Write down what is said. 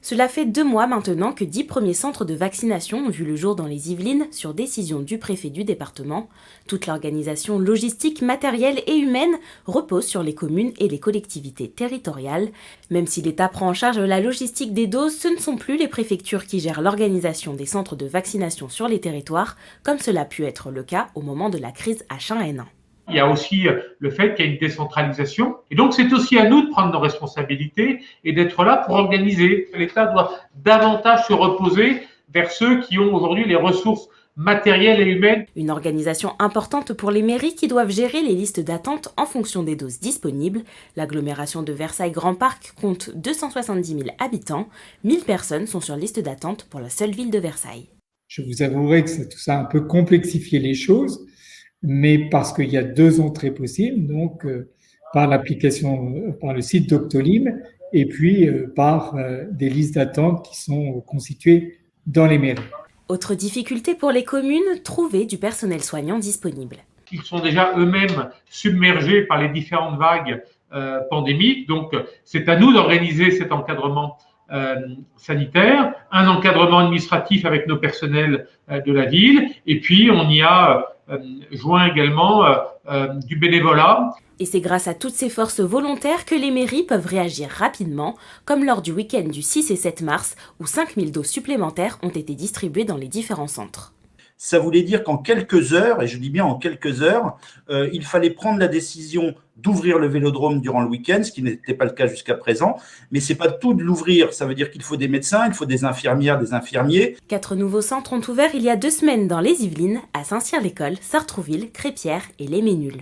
Cela fait 2 mois maintenant que 10 premiers centres de vaccination ont vu le jour dans les Yvelines sur décision du préfet du département. Toute l'organisation logistique, matérielle et humaine repose sur les communes et les collectivités territoriales. Même si l'État prend en charge la logistique des doses, ce ne sont plus les préfectures qui gèrent l'organisation des centres de vaccination sur les territoires, comme cela a pu être le cas au moment de la crise H1N1. Il y a aussi le fait qu'il y a une décentralisation. Et donc, c'est aussi à nous de prendre nos responsabilités et d'être là pour organiser. L'État doit davantage se reposer vers ceux qui ont aujourd'hui les ressources matérielles et humaines. Une organisation importante pour les mairies qui doivent gérer les listes d'attente en fonction des doses disponibles. L'agglomération de Versailles-Grand Parc compte 270 000 habitants. 1000 personnes sont sur liste d'attente pour la seule ville de Versailles. Je vous avouerai que tout ça a un peu complexifié les choses, mais parce qu'il y a 2 entrées possibles, donc par l'application, par le site Doctolib, et puis par des listes d'attente qui sont constituées dans les mairies. Autre difficulté pour les communes, trouver du personnel soignant disponible. Ils sont déjà eux-mêmes submergés par les différentes vagues pandémiques, donc c'est à nous d'organiser cet encadrement sanitaire, un encadrement administratif avec nos personnels de la ville, et puis on y a joint également du bénévolat. Et c'est grâce à toutes ces forces volontaires que les mairies peuvent réagir rapidement, comme lors du week-end du 6 et 7 mars, où 5000 doses supplémentaires ont été distribuées dans les différents centres. Ça voulait dire qu'en quelques heures, et je dis bien en quelques heures, il fallait prendre la décision d'ouvrir le vélodrome durant le week-end, ce qui n'était pas le cas jusqu'à présent. Mais ce n'est pas tout de l'ouvrir. Ça veut dire qu'il faut des médecins, il faut des infirmières, des infirmiers. 4 nouveaux centres ont ouvert il y a 2 semaines dans les Yvelines, à Saint-Cyr-l'École, Sartrouville, Crépierre et Les Ménules.